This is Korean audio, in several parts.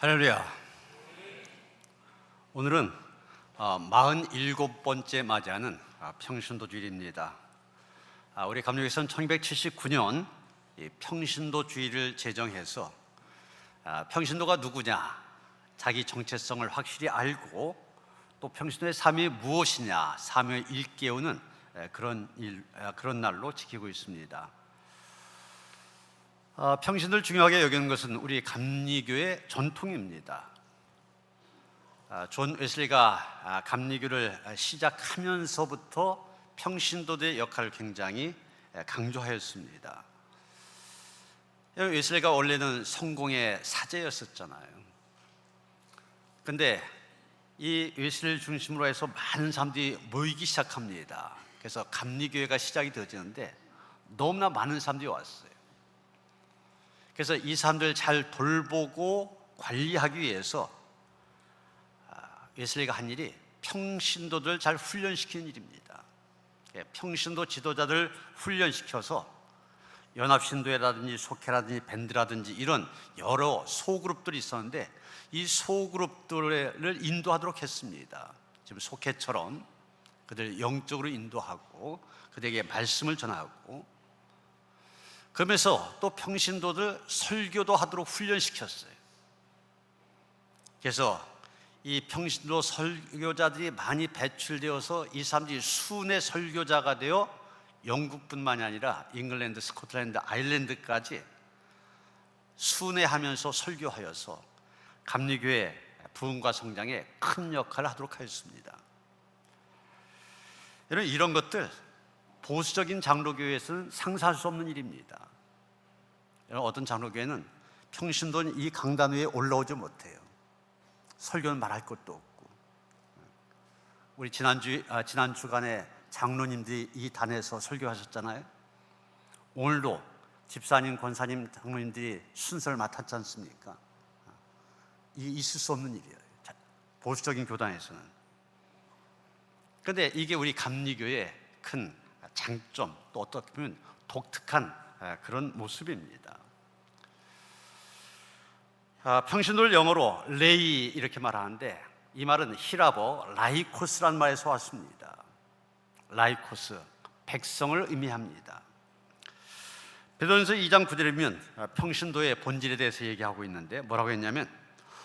할렐루야. 오늘은 47번째 맞이하는 평신도 주일입니다. 우리 감리교에서는 1979년 평신도 주일을 제정해서 평신도가 누구냐, 자기 정체성을 확실히 알고 또 평신도의 삶이 무엇이냐, 삶을 일깨우는 그런 날로 지키고 있습니다. 평신도를 중요하게 여기는 것은 우리 감리교의 전통입니다. 존 웨슬리가 감리교를 시작하면서부터 평신도들의 역할을 굉장히 강조하였습니다. 웨슬리가 원래는 성공의 사제였었잖아요. 그런데 이 웨슬리를 중심으로 해서 많은 사람들이 모이기 시작합니다. 그래서 감리교회가 시작이 되어지는데 너무나 많은 사람들이 왔어요. 그래서 이 사람들을 잘 돌보고 관리하기 위해서 웨슬리가 한 일이 평신도들을 잘 훈련시키는 일입니다. 평신도 지도자들 훈련시켜서 연합신도회라든지 속회라든지 밴드라든지 이런 여러 소그룹들이 있었는데 이 소그룹들을 인도하도록 했습니다. 지금 속회처럼 그들 영적으로 인도하고 그들에게 말씀을 전하고, 그러면서 또 평신도들 설교도 하도록 훈련시켰어요. 그래서 이 평신도 설교자들이 많이 배출되어서 이 사람들이 순회 설교자가 되어 영국뿐만이 아니라 잉글랜드, 스코틀랜드, 아일랜드까지 순회하면서 설교하여서 감리교회 부흥과 성장에 큰 역할을 하도록 하였습니다. 여러분, 이런 것들 보수적인 장로교회에서는 상상할 수 없는 일입니다. 어떤 장로교회는 평신도는 이 강단 위에 올라오지 못해요. 설교는 말할 것도 없고. 우리 지난 주간에 장로님들이 이 단에서 설교하셨잖아요. 오늘도 집사님, 권사님, 장로님들이 순서를 맡았지 않습니까? 있을 수 없는 일이에요, 보수적인 교단에서는. 그런데 이게 우리 감리교회의 큰 장점, 또 어떻게 보면 독특한 그런 모습입니다. 평신도를 영어로 레이 이렇게 말하는데 이 말은 히라보 라이코스라는 말에서 왔습니다. 라이코스, 백성을 의미합니다. 베드로전서 2장 9절에 보면 평신도의 본질에 대해서 얘기하고 있는데 뭐라고 했냐면,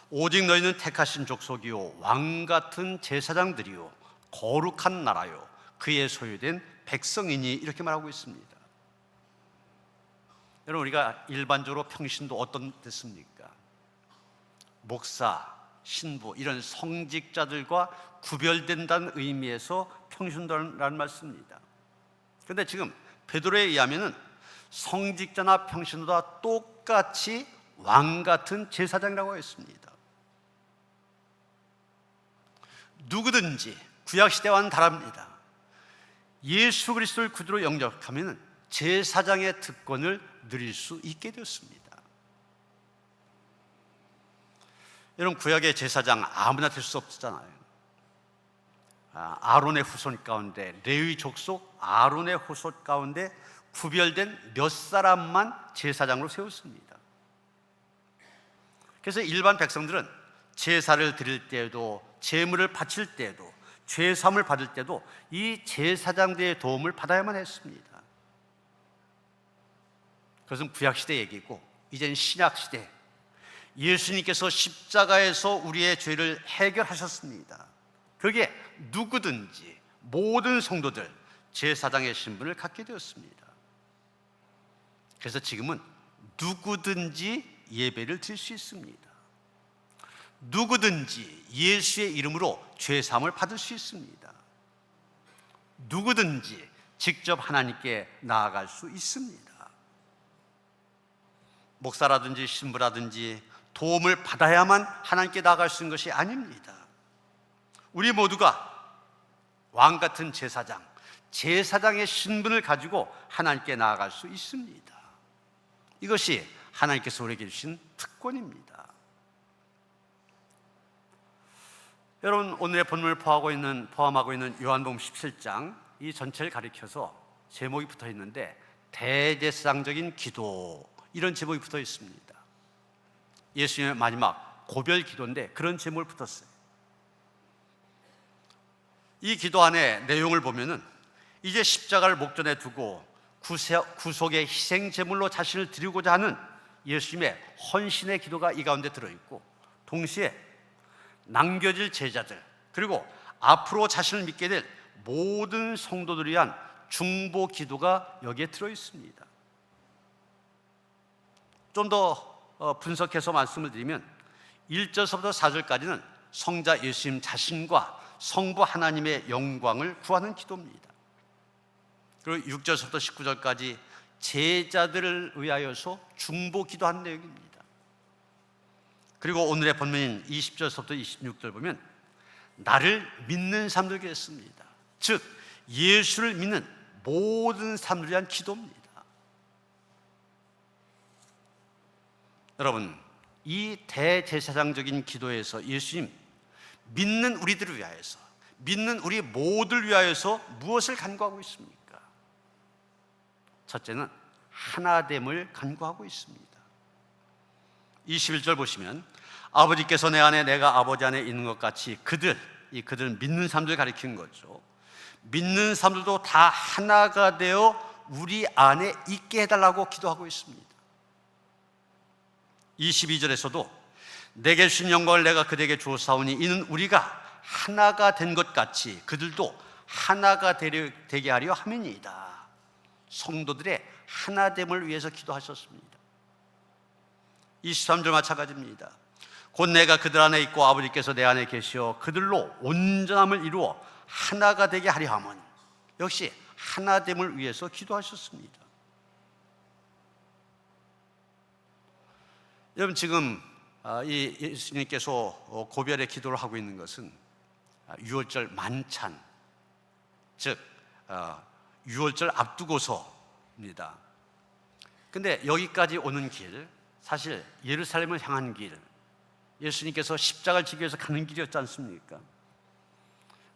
오직 너희는 택하신 족속이요 왕같은 제사장들이요 거룩한 나라요 그의 소유된 백성이니, 이렇게 말하고 있습니다. 여러분, 우리가 일반적으로 평신도 어떤 됐습니까? 목사, 신부 이런 성직자들과 구별된다는 의미에서 평신도라는 말 씁니다. 그런데 지금 베드로에 의하면은 성직자나 평신도가 똑같이 왕같은 제사장이라고 했습니다. 누구든지 구약시대와는 다릅니다. 예수 그리스도를 구주로 영접하면 제사장의 특권을 누릴 수 있게 되었습니다. 여러분, 구약의 제사장 아무나 될 수 없잖아요. 아론의 후손 가운데, 레위 족속 아론의 후손 가운데 구별된 몇 사람만 제사장으로 세웠습니다. 그래서 일반 백성들은 제사를 드릴 때에도, 제물을 바칠 때에도, 죄사함을 받을 때도 이 제사장들의 도움을 받아야만 했습니다. 그것은 구약시대 얘기고, 이제는 신약시대, 예수님께서 십자가에서 우리의 죄를 해결하셨습니다. 그게 누구든지 모든 성도들 제사장의 신분을 갖게 되었습니다. 그래서 지금은 누구든지 예배를 드릴 수 있습니다. 누구든지 예수의 이름으로 죄사함을 받을 수 있습니다. 누구든지 직접 하나님께 나아갈 수 있습니다. 목사라든지 신부라든지 도움을 받아야만 하나님께 나아갈 수 있는 것이 아닙니다. 우리 모두가 왕같은 제사장, 제사장의 신분을 가지고 하나님께 나아갈 수 있습니다. 이것이 하나님께서 우리에게 주신 특권입니다. 여러분, 오늘의 본문을 포함하고 있는 요한복음 17장 이 전체를 가리켜서 제목이 붙어 있는데, 대제사장적인 기도, 이런 제목이 붙어 있습니다. 예수님의 마지막 고별 기도인데 그런 제목을 붙었어요. 이 기도 안에 내용을 보면은 이제 십자가를 목전에 두고 구속의 희생 제물로 자신을 드리고자 하는 예수님의 헌신의 기도가 이 가운데 들어있고, 동시에 남겨질 제자들 그리고 앞으로 자신을 믿게 될 모든 성도들을 위한 중보 기도가 여기에 들어있습니다. 좀 더 분석해서 말씀을 드리면 1절서부터 4절까지는 성자 예수님 자신과 성부 하나님의 영광을 구하는 기도입니다. 그리고 6절서부터 19절까지 제자들을 위하여서 중보 기도하는 내용입니다. 그리고 오늘의 본문인 20절서부터 26절 보면 나를 믿는 사람들에게 했습니다. 즉 예수를 믿는 모든 사람들을 위한 기도입니다. 여러분, 이 대제사장적인 기도에서 예수님 믿는 우리들을 위하여서, 믿는 우리 모두를 위하여서 무엇을 간구하고 있습니까? 첫째는 하나됨을 간구하고 있습니다. 21절 보시면 아버지께서 내 안에 내가 아버지 안에 있는 것 같이 그들은 믿는 사람들을 가리키는 거죠. 믿는 사람들도 다 하나가 되어 우리 안에 있게 해달라고 기도하고 있습니다. 22절에서도 내게 주신 영광을 내가 그들에게 주었사오니 이는 우리가 하나가 된 것 같이 그들도 하나가 되게 하려 함이니이다. 성도들의 하나됨을 위해서 기도하셨습니다. 23절 마찬가지입니다. 곧 내가 그들 안에 있고 아버지께서 내 안에 계시어 그들로 온전함을 이루어 하나가 되게 하려 함은, 역시 하나됨을 위해서 기도하셨습니다. 여러분, 지금 이 예수님께서 고별의 기도를 하고 있는 것은 유월절 만찬, 즉 유월절 앞두고서입니다. 근데 여기까지 오는 길, 사실 예루살렘을 향한 길, 예수님께서 십자가를 지기 위해서 가는 길이었지 않습니까?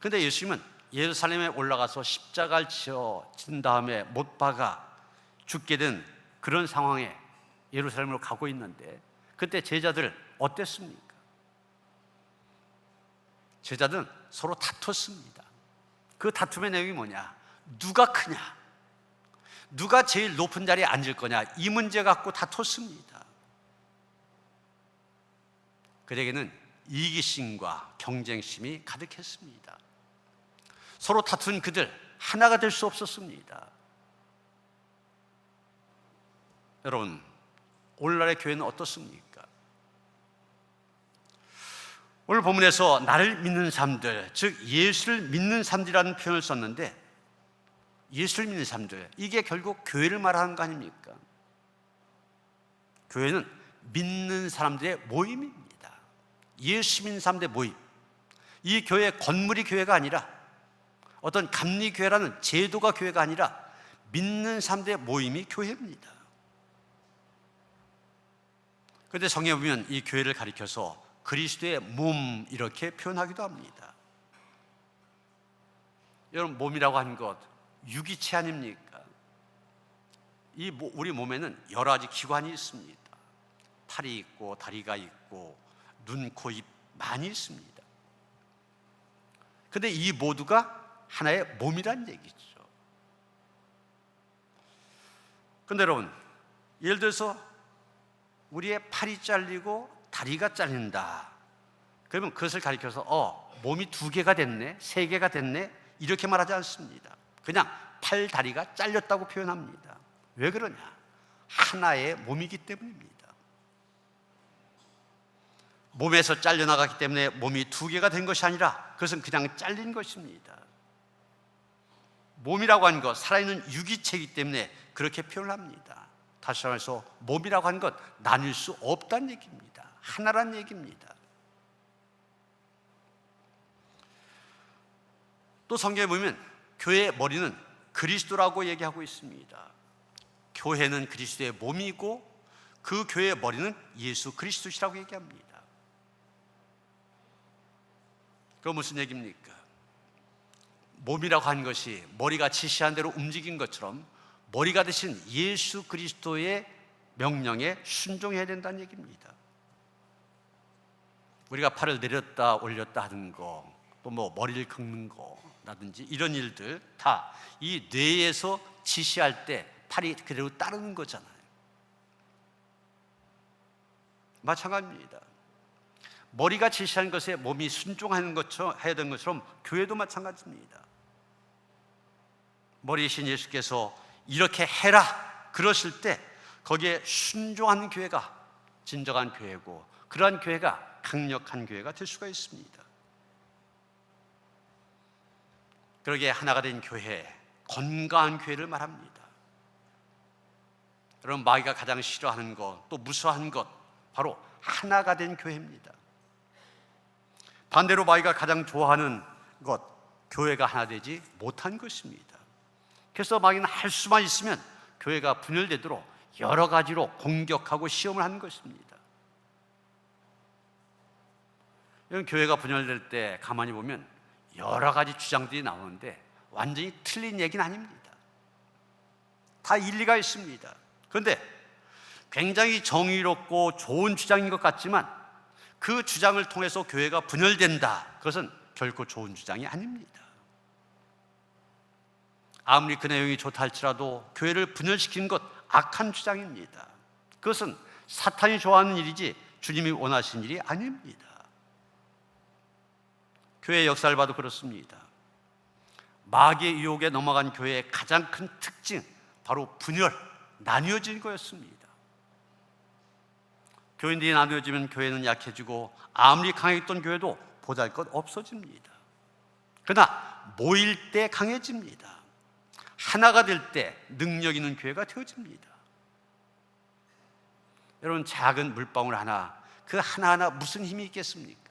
근데 예수님은 예루살렘에 올라가서 십자가를 진 다음에 못 박아 죽게 된 그런 상황에 예루살렘으로 가고 있는데, 그때 제자들 어땠습니까? 제자들은 서로 다퉜습니다. 그 다툼의 내용이 뭐냐? 누가 크냐? 누가 제일 높은 자리에 앉을 거냐? 이 문제 갖고 다퉜습니다. 그에게는 이기심과 경쟁심이 가득했습니다. 서로 다툰 그들 하나가 될 수 없었습니다. 여러분, 오늘날의 교회는 어떻습니까? 오늘 본문에서 나를 믿는 사람들, 즉 예수를 믿는 사람들이라는 표현을 썼는데, 예수를 믿는 사람들, 이게 결국 교회를 말하는 거 아닙니까? 교회는 믿는 사람들의 모임입니다. 예수 믿는 사람들의 모임. 이 교회 건물이 교회가 아니라, 어떤 감리교회라는 제도가 교회가 아니라 믿는 사람들의 모임이 교회입니다. 그런데 성경에 보면 이 교회를 가리켜서 그리스도의 몸 이렇게 표현하기도 합니다. 여러분, 몸이라고 하는 것 유기체 아닙니까? 우리 몸에는 여러 가지 기관이 있습니다. 팔이 있고 다리가 있고 눈, 코, 입 많이 있습니다. 그런데 이 모두가 하나의 몸이란 얘기죠. 그런데 여러분, 예를 들어서 우리의 팔이 잘리고 다리가 잘린다. 그러면 그것을 가리켜서 몸이 2개가 됐네, 3개가 됐네, 이렇게 말하지 않습니다. 그냥 팔, 다리가 잘렸다고 표현합니다. 왜 그러냐? 하나의 몸이기 때문입니다. 몸에서 잘려나가기 때문에 몸이 2개가 된 것이 아니라 그것은 그냥 잘린 것입니다. 몸이라고 하는 것, 살아있는 유기체이기 때문에 그렇게 표현합니다. 다시 말해서 몸이라고 하는 것 나눌 수 없다는 얘기입니다. 하나란 얘기입니다. 또 성경에 보면 교회의 머리는 그리스도라고 얘기하고 있습니다. 교회는 그리스도의 몸이고 그 교회의 머리는 예수 그리스도시라고 얘기합니다. 그건 무슨 얘기입니까? 몸이라고 하는 것이 머리가 지시한 대로 움직인 것처럼 머리가 되신 예수 그리스도의 명령에 순종해야 된다는 얘기입니다. 우리가 팔을 내렸다 올렸다 하는 거, 또 뭐 머리를 긁는 거라든지 이런 일들 다 이 뇌에서 지시할 때 팔이 그대로 따르는 거잖아요. 마찬가지입니다. 머리가 지시하는 것에 몸이 순종하는 것처럼 해야 되는 것처럼 교회도 마찬가지입니다. 머리이신 예수께서 이렇게 해라 그러실 때 거기에 순종하는 교회가 진정한 교회고, 그러한 교회가 강력한 교회가 될 수가 있습니다. 그러기에 하나가 된 교회, 건강한 교회를 말합니다. 여러분, 마귀가 가장 싫어하는 것, 또 무서워하는 것, 바로 하나가 된 교회입니다. 반대로 마귀가 가장 좋아하는 것, 교회가 하나 되지 못한 것입니다. 그래서 마귀는 할 수만 있으면 교회가 분열되도록 여러 가지로 공격하고 시험을 하는 것입니다. 이런 교회가 분열될 때 가만히 보면 여러 가지 주장들이 나오는데 완전히 틀린 얘기는 아닙니다. 다 일리가 있습니다. 그런데 굉장히 정의롭고 좋은 주장인 것 같지만 그 주장을 통해서 교회가 분열된다, 그것은 결코 좋은 주장이 아닙니다. 아무리 그 내용이 좋다 할지라도 교회를 분열시키는 것, 악한 주장입니다. 그것은 사탄이 좋아하는 일이지 주님이 원하시는 일이 아닙니다. 교회의 역사를 봐도 그렇습니다. 마귀의 유혹에 넘어간 교회의 가장 큰 특징, 바로 분열, 나뉘어진 거였습니다. 교인들이 나뉘어지면 교회는 약해지고 아무리 강했던 교회도 보잘것 없어집니다. 그러나 모일 때 강해집니다. 하나가 될 때 능력 있는 교회가 되어집니다. 여러분, 작은 물방울 하나, 그 하나하나 무슨 힘이 있겠습니까?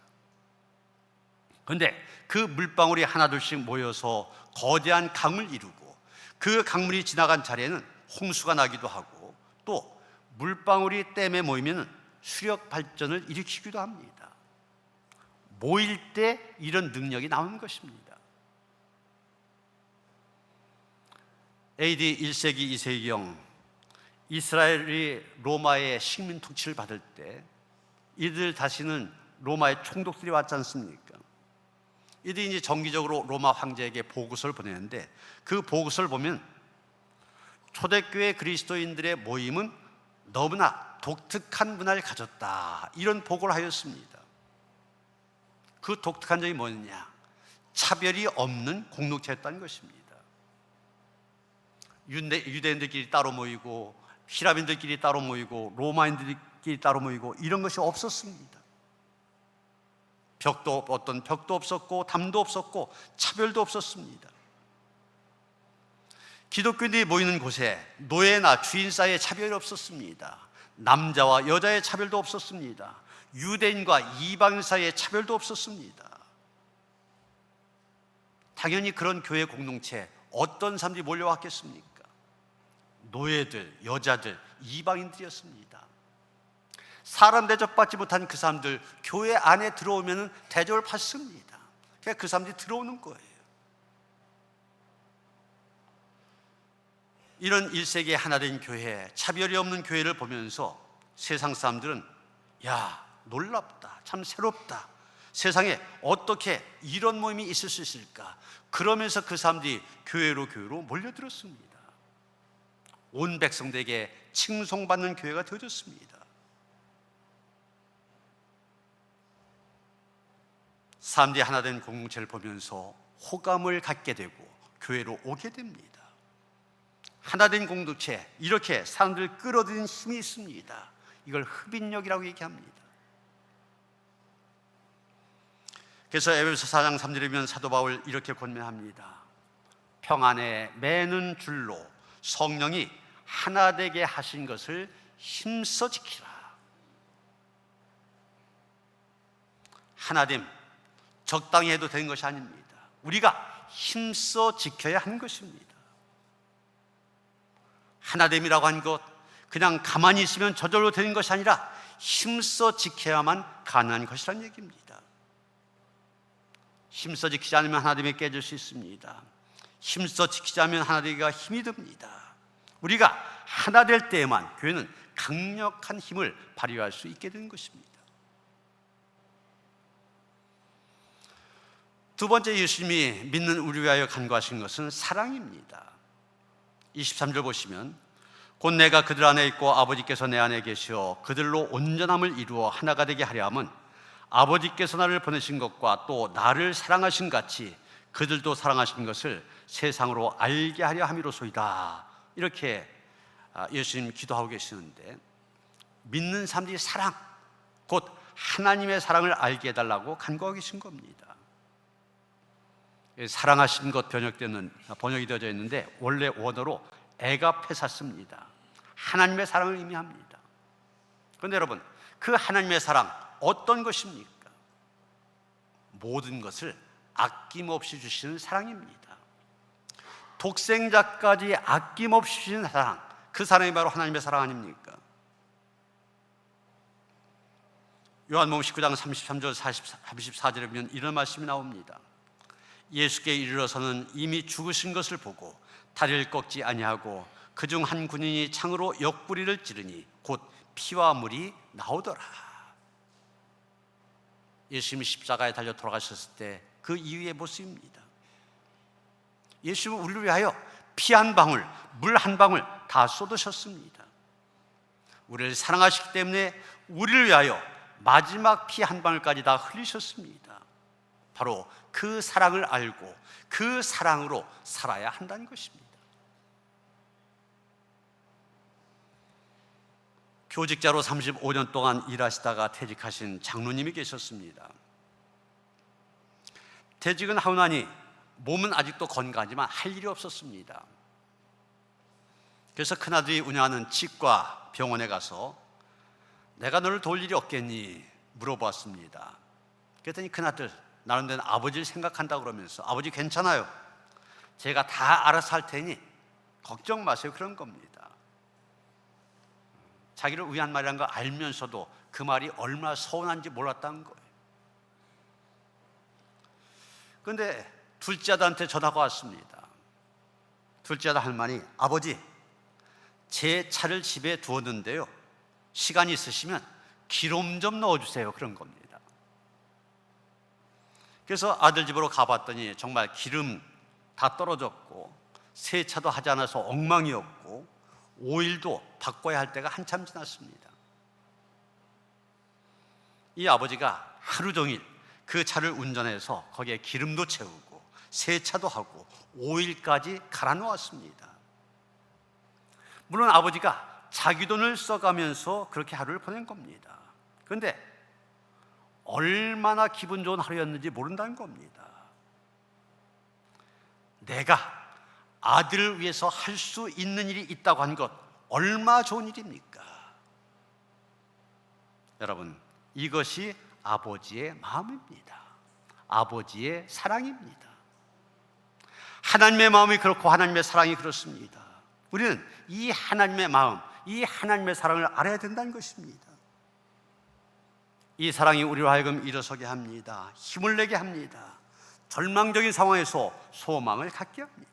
그런데 그 물방울이 하나둘씩 모여서 거대한 강을 이루고 그 강물이 지나간 자리에는 홍수가 나기도 하고, 또 물방울이 댐에 모이면 수력 발전을 일으키기도 합니다. 모일 때 이런 능력이 나오는 것입니다. AD 1세기, 2세기경 이스라엘이 로마의 식민 통치를 받을 때 이들 다시는 로마의 총독들이 왔지 않습니까? 이들이 이제 정기적으로 로마 황제에게 보고서를 보내는데, 그 보고서를 보면 초대교회 그리스도인들의 모임은 너무나 독특한 문화를 가졌다, 이런 보고를 하였습니다. 그 독특한 점이 뭐였냐? 차별이 없는 공동체였다는 것입니다. 유대인들끼리 따로 모이고 히라빈들끼리 따로 모이고 로마인들끼리 따로 모이고 이런 것이 없었습니다. 어떤 벽도 없었고 담도 없었고 차별도 없었습니다. 기독교인들이 모이는 곳에 노예나 주인 사이에 차별이 없었습니다. 남자와 여자의 차별도 없었습니다. 유대인과 이방인 사이에 차별도 없었습니다. 당연히 그런 교회 공동체에 어떤 사람들이 몰려왔겠습니까? 노예들, 여자들, 이방인들이었습니다. 사람 대접받지 못한 그 사람들 교회 안에 들어오면 대접을 받습니다. 그러니까 그 사람들이 들어오는 거예요. 이런 1세기에 하나 된 교회, 차별이 없는 교회를 보면서 세상 사람들은 야, 놀랍다, 참 새롭다, 세상에 어떻게 이런 모임이 있을 수 있을까, 그러면서 그 사람들이 교회로 몰려들었습니다. 온 백성들에게 칭송받는 교회가 되어졌습니다. 사람들이 하나 된 공동체를 보면서 호감을 갖게 되고 교회로 오게 됩니다. 하나 된 공동체, 이렇게 사람들을 끌어들이는 힘이 있습니다. 이걸 흡인력이라고 얘기합니다. 그래서 에베소 4장 3절에 보면 사도 바울 이렇게 권면합니다. 평안에 매는 줄로 성령이 하나 되게 하신 것을 힘써 지키라. 하나됨 적당히 해도 되는 것이 아닙니다. 우리가 힘써 지켜야 하는 것입니다. 하나됨이라고 한 것, 그냥 가만히 있으면 저절로 되는 것이 아니라 힘써 지켜야만 가능한 것이라는 얘기입니다. 힘써 지키지 않으면 하나됨이 깨질 수 있습니다. 힘써 지키지 않으면 하나되기가 힘이 듭니다. 우리가 하나 될 때에만 교회는 강력한 힘을 발휘할 수 있게 되는 것입니다. 두 번째 예수님이 믿는 우리 위하여 간구하신 것은 사랑입니다. 23절 보시면 곧 내가 그들 안에 있고 아버지께서 내 안에 계시어 그들로 온전함을 이루어 하나가 되게 하려 함은 아버지께서 나를 보내신 것과 또 나를 사랑하신 같이 그들도 사랑하신 것을 세상으로 알게 하려 함이로소이다. 이렇게 예수님 기도하고 계시는데, 믿는 사람들이 사랑, 곧 하나님의 사랑을 알게 해달라고 간구하고 계신 겁니다. 사랑하신 것 번역이 되어져 있는데 원래 원어로 에가페사스입니다. 하나님의 사랑을 의미합니다. 그런데 여러분, 그 하나님의 사랑 어떤 것입니까? 모든 것을 아낌없이 주시는 사랑입니다. 독생자까지 아낌없이 주시는 사랑, 그 사랑이 바로 하나님의 사랑 아닙니까? 요한복음 19장 33절 34절에 보면 이런 말씀이 나옵니다. 예수께 이르러서는 이미 죽으신 것을 보고 다리를 꺾지 아니하고 그중 한 군인이 창으로 옆구리를 찌르니 곧 피와 물이 나오더라. 예수님이 십자가에 달려 돌아가셨을 때 그 이후의 모습입니다. 예수님은 우리를 위하여 피 한 방울, 물 한 방울 다 쏟으셨습니다. 우리를 사랑하시기 때문에 우리를 위하여 마지막 피 한 방울까지 다 흘리셨습니다. 바로 그 사랑을 알고 그 사랑으로 살아야 한다는 것입니다. 교직자로 35년 동안 일하시다가 퇴직하신 장로님이 계셨습니다. 퇴직은 하고 나니 몸은 아직도 건강하지만 할 일이 없었습니다. 그래서 큰아들이 운영하는 치과 병원에 가서 내가 너를 도울 일이 없겠니? 물어봤습니다. 그랬더니 큰아들, 나름대로 아버지를 생각한다고 그러면서 아버지 괜찮아요. 제가 다 알아서 할 테니 걱정 마세요. 그런 겁니다. 자기를 위한 말이라는 걸 알면서도 그 말이 얼마나 서운한지 몰랐다는 거예요. 그런데 둘째 아들한테 전화가 왔습니다. 둘째 아들 할 말이, 아버지, 제 차를 집에 두었는데요, 시간이 있으시면 기름 좀 넣어주세요. 그런 겁니다. 그래서 아들 집으로 가봤더니 정말 기름 다 떨어졌고 세차도 하지 않아서 엉망이었고 오일도 바꿔야 할 때가 한참 지났습니다. 이 아버지가 하루 종일 그 차를 운전해서 거기에 기름도 채우고 세차도 하고 오일까지 갈아 놓았습니다. 물론 아버지가 자기 돈을 써가면서 그렇게 하루를 보낸 겁니다. 그런데 얼마나 기분 좋은 하루였는지 모른다는 겁니다. 내가 아들을 위해서 할 수 있는 일이 있다고 한 것 얼마나 좋은 일입니까? 여러분, 이것이 아버지의 마음입니다. 아버지의 사랑입니다. 하나님의 마음이 그렇고 하나님의 사랑이 그렇습니다. 우리는 이 하나님의 마음, 이 하나님의 사랑을 알아야 된다는 것입니다. 이 사랑이 우리로 하여금 일어서게 합니다. 힘을 내게 합니다. 절망적인 상황에서 소망을 갖게 합니다.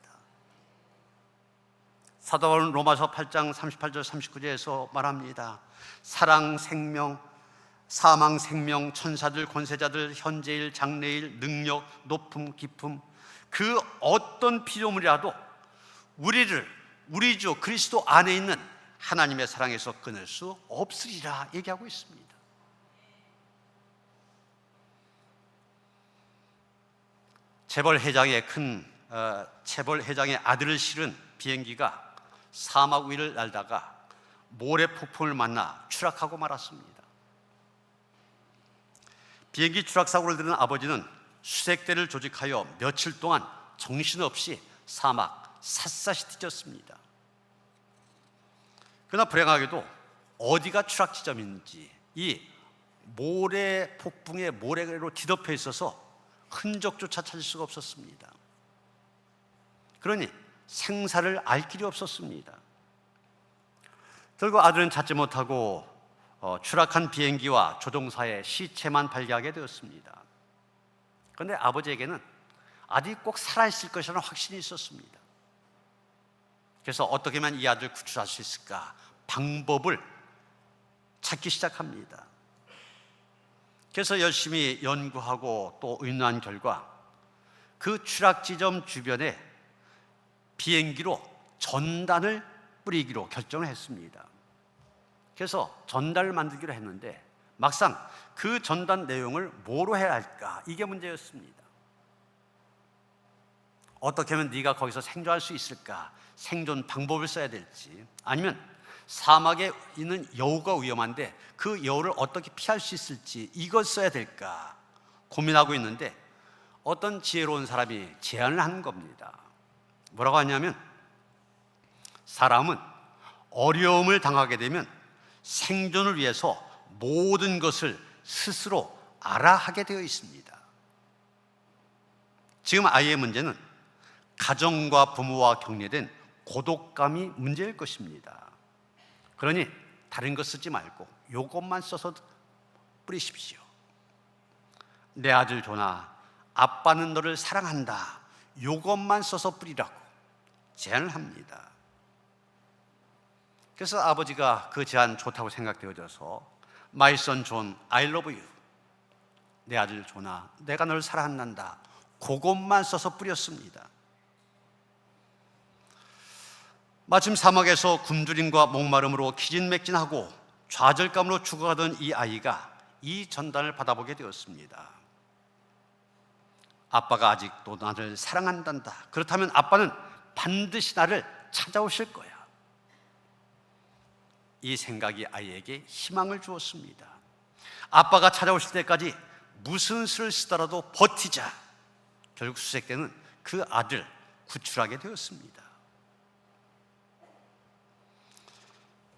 사도 바울은 로마서 8장 38절 39절에서 말합니다. 사랑, 생명, 사망, 생명, 천사들, 권세자들, 현재일, 장래일, 능력, 높음, 깊음, 그 어떤 피조물이라도 우리 주 그리스도 안에 있는 하나님의 사랑에서 끊을 수 없으리라 얘기하고 있습니다. 재벌 회장의 아들을 실은 비행기가 사막 위를 날다가 모래 폭풍을 만나 추락하고 말았습니다. 비행기 추락 사고를 들은 아버지는 수색대를 조직하여 며칠 동안 정신없이 사막 샅샅이 뒤졌습니다. 그러나 불행하게도 어디가 추락 지점인지 이 모래 폭풍에 모래로 뒤덮여 있어서 흔적조차 찾을 수가 없었습니다. 그러니 생사를 알 길이 없었습니다. 결국 아들은 찾지 못하고 추락한 비행기와 조종사의 시체만 발견하게 되었습니다. 그런데 아버지에게는 아들이 꼭 살아있을 것이라는 확신이 있었습니다. 그래서 어떻게 하면 이 아들을 구출할 수 있을까 방법을 찾기 시작합니다. 그래서 열심히 연구하고 또 의논한 결과 그 추락 지점 주변에 비행기로 전단을 뿌리기로 결정을 했습니다. 그래서 전단을 만들기로 했는데 막상 그 전단 내용을 뭐로 해야 할까? 이게 문제였습니다. 어떻게 하면 네가 거기서 생존할 수 있을까? 생존 방법을 써야 될지, 아니면 사막에 있는 여우가 위험한데 그 여우를 어떻게 피할 수 있을지 이걸 써야 될까 고민하고 있는데 어떤 지혜로운 사람이 제안을 한 겁니다. 뭐라고 하냐면, 사람은 어려움을 당하게 되면 생존을 위해서 모든 것을 스스로 알아 하게 되어 있습니다. 지금 아이의 문제는 가정과 부모와 격려된 고독감이 문제일 것입니다. 그러니 다른 거 쓰지 말고 이것만 써서 뿌리십시오. 내 아들 조나, 아빠는 너를 사랑한다, 이것만 써서 뿌리라고 제안을 합니다. 그래서 아버지가 그 제안 좋다고 생각되어져서 My son John, I love you, 내 아들 조나, 내가 널 사랑한다, 그것만 써서 뿌렸습니다. 마침 사막에서 굶주림과 목마름으로 기진맥진하고 좌절감으로 죽어가던 이 아이가 이 전단을 받아보게 되었습니다. 아빠가 아직도 나를 사랑한단다, 그렇다면 아빠는 반드시 나를 찾아오실 거야. 이 생각이 아이에게 희망을 주었습니다. 아빠가 찾아오실 때까지 무슨 수를 쓰더라도 버티자. 결국 수색대는 그 아들 구출하게 되었습니다.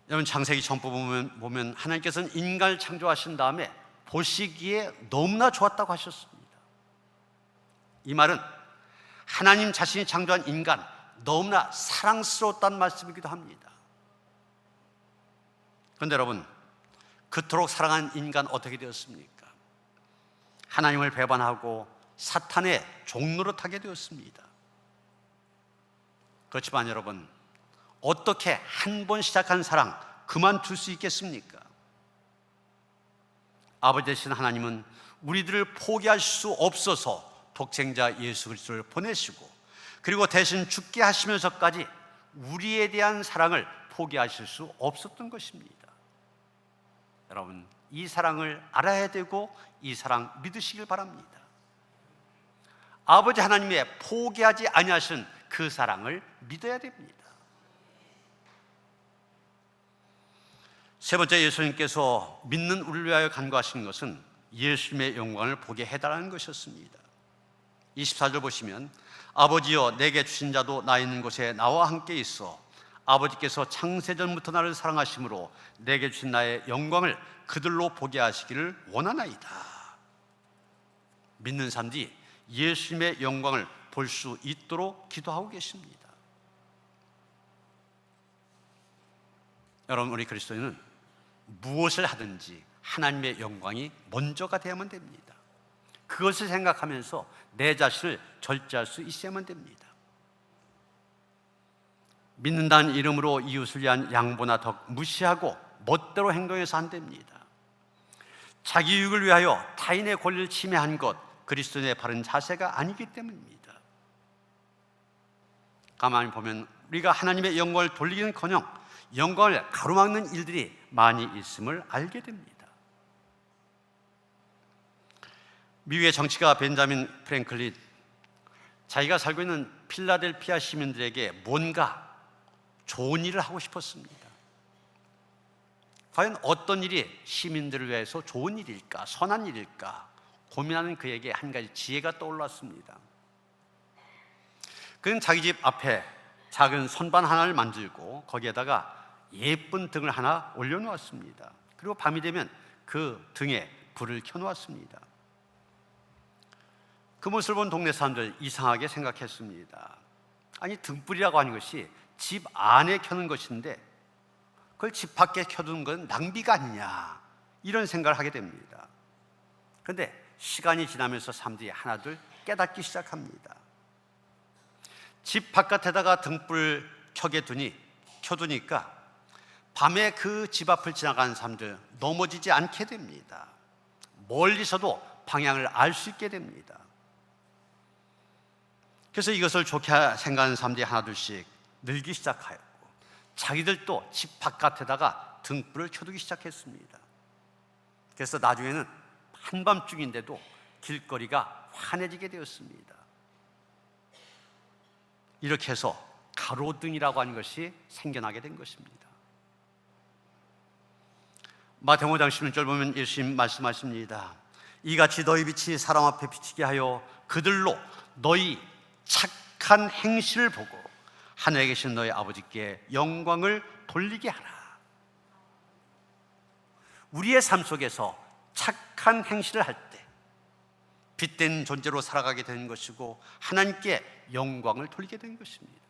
여러분, 창세기 전부 보면 하나님께서는 인간을 창조하신 다음에 보시기에 너무나 좋았다고 하셨습니다. 이 말은 하나님 자신이 창조한 인간 너무나 사랑스러웠다는 말씀이기도 합니다. 그런데 여러분, 그토록 사랑한 인간 어떻게 되었습니까? 하나님을 배반하고 사탄의 종노릇하게 되었습니다. 그렇지만 여러분, 어떻게 한 번 시작한 사랑 그만둘 수 있겠습니까? 아버지 되신 하나님은 우리들을 포기할 수 없어서 독생자 예수 그리스도를 보내시고, 그리고 대신 죽게 하시면서까지 우리에 대한 사랑을 포기하실 수 없었던 것입니다. 여러분, 이 사랑을 알아야 되고 이 사랑 믿으시길 바랍니다. 아버지 하나님의 포기하지 아니하신 그 사랑을 믿어야 됩니다. 세 번째, 예수님께서 믿는 우리를 위하여 간구하시는 것은 예수님의 영광을 보게 해달라는 것이었습니다. 24절 보시면, 아버지여, 내게 주신 자도 나 있는 곳에 나와 함께 있어 아버지께서 창세전부터 나를 사랑하심으로 내게 주신 나의 영광을 그들로 보게 하시기를 원하나이다. 믿는 사람들이 예수님의 영광을 볼 수 있도록 기도하고 계십니다. 여러분, 우리 그리스도인은 무엇을 하든지 하나님의 영광이 먼저가 되어야만 됩니다. 그것을 생각하면서 내 자신을 절제할 수 있어야만 됩니다. 믿는다는 이름으로 이웃을 위한 양보나 덕 무시하고 멋대로 행동해서 안 됩니다. 자기 유익을 위하여 타인의 권리를 침해한 것, 그리스도인의 바른 자세가 아니기 때문입니다. 가만히 보면 우리가 하나님의 영광을 돌리기는커녕 영광을 가로막는 일들이 많이 있음을 알게 됩니다. 미국의 정치가 벤자민 프랭클린, 자기가 살고 있는 필라델피아 시민들에게 뭔가 좋은 일을 하고 싶었습니다. 과연 어떤 일이 시민들을 위해서 좋은 일일까, 선한 일일까 고민하는 그에게 한 가지 지혜가 떠올랐습니다. 그는 자기 집 앞에 작은 선반 하나를 만들고 거기에다가 예쁜 등을 하나 올려놓았습니다. 그리고 밤이 되면 그 등에 불을 켜놓았습니다. 그 모습을 본 동네 사람들 이상하게 생각했습니다. 아니, 등불이라고 하는 것이 집 안에 켜는 것인데 그걸 집 밖에 켜두는 건 낭비가 아니냐, 이런 생각을 하게 됩니다. 그런데 시간이 지나면서 사람들이 하나둘 깨닫기 시작합니다. 집 바깥에다가 등불 켜두니까 밤에 그 집 앞을 지나가는 사람들 넘어지지 않게 됩니다. 멀리서도 방향을 알 수 있게 됩니다. 그래서 이것을 좋게 생각하는 사람들이 하나둘씩 늘기 시작하였고, 자기들도 집 바깥에다가 등불을 켜두기 시작했습니다. 그래서 나중에는 한밤중인데도 길거리가 환해지게 되었습니다. 이렇게 해서 가로등이라고 하는 것이 생겨나게 된 것입니다. 마태복음 5장 16절 보면 예수님 말씀하십니다. 이같이 너희 빛이 사람 앞에 비치게 하여 그들로 너희 착한 행실을 보고 하늘에 계신 너희 아버지께 영광을 돌리게 하라. 우리의 삶 속에서 착한 행실을 할 때 빛된 존재로 살아가게 되는 것이고 하나님께 영광을 돌리게 되는 것입니다.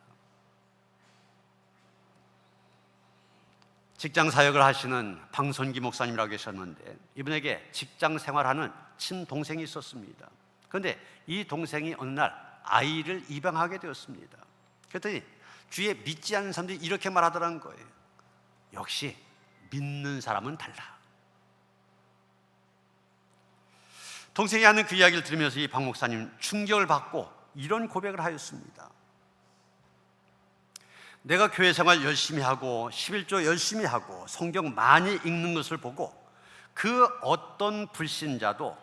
직장 사역을 하시는 방선기 목사님이라고 계셨는데, 이분에게 직장 생활하는 친동생이 있었습니다. 그런데 이 동생이 어느 날 아이를 입양하게 되었습니다. 그랬더니 주위에 믿지 않는 사람들이 이렇게 말하더라는 거예요. 역시 믿는 사람은 달라. 동생이 하는 그 이야기를 들으면서 이 박 목사님 충격을 받고 이런 고백을 하였습니다. 내가 교회 생활 열심히 하고 11조 열심히 하고 성경 많이 읽는 것을 보고 그 어떤 불신자도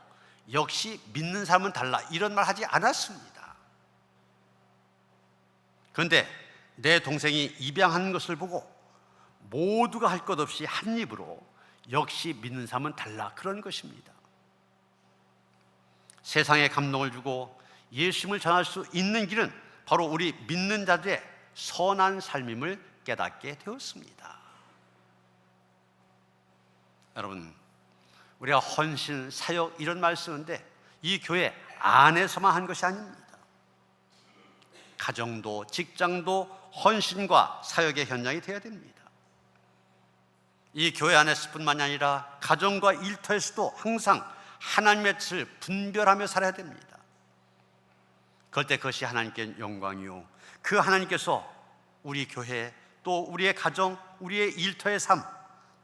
역시 믿는 사람은 달라 이런 말 하지 않았습니다. 그런데 내 동생이 입양하는 것을 보고 모두가 할 것 없이 한 입으로 역시 믿는 사람은 달라 그런 것입니다. 세상에 감동을 주고 예수님을 전할 수 있는 길은 바로 우리 믿는 자들의 선한 삶임을 깨닫게 되었습니다. 여러분, 우리가 헌신, 사역 이런 말 쓰는데 이 교회 안에서만 한 것이 아닙니다. 가정도 직장도 헌신과 사역의 현장이 되어야 됩니다. 이 교회 안에서뿐만이 아니라 가정과 일터에서도 항상 하나님의 뜻을 분별하며 살아야 됩니다. 그럴 때 그것이 하나님께 영광이요, 그 하나님께서 우리 교회 또 우리의 가정, 우리의 일터의 삶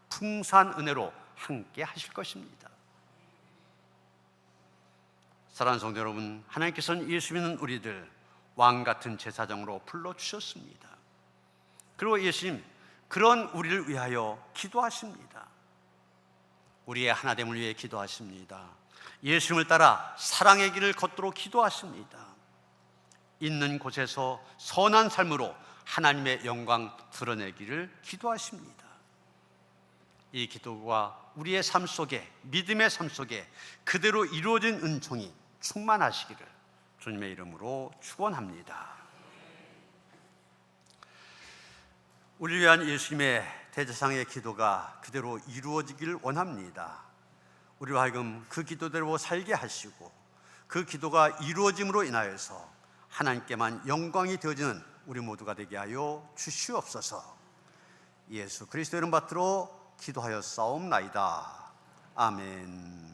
풍성한 은혜로 함께 하실 것입니다. 사랑하는 성도 여러분, 하나님께서는 예수 믿는 우리들 왕같은 제사장으로 불러주셨습니다. 그리고 예수님 그런 우리를 위하여 기도하십니다. 우리의 하나됨을 위해 기도하십니다. 예수님을 따라 사랑의 길을 걷도록 기도하십니다. 있는 곳에서 선한 삶으로 하나님의 영광 드러내기를 기도하십니다. 이 기도가 우리의 삶 속에, 믿음의 삶 속에 그대로 이루어진 은총이 충만하시기를 주님의 이름으로 축원합니다. 우리를 위한 예수님의 대제사장의 기도가 그대로 이루어지기를 원합니다. 우리로 하여금 그 기도대로 살게 하시고 그 기도가 이루어짐으로 인하여서 하나님께만 영광이 되어지는 우리 모두가 되게 하여 주시옵소서. 예수 그리스도 이름 받들어 기도하여 싸움나이다. 아멘.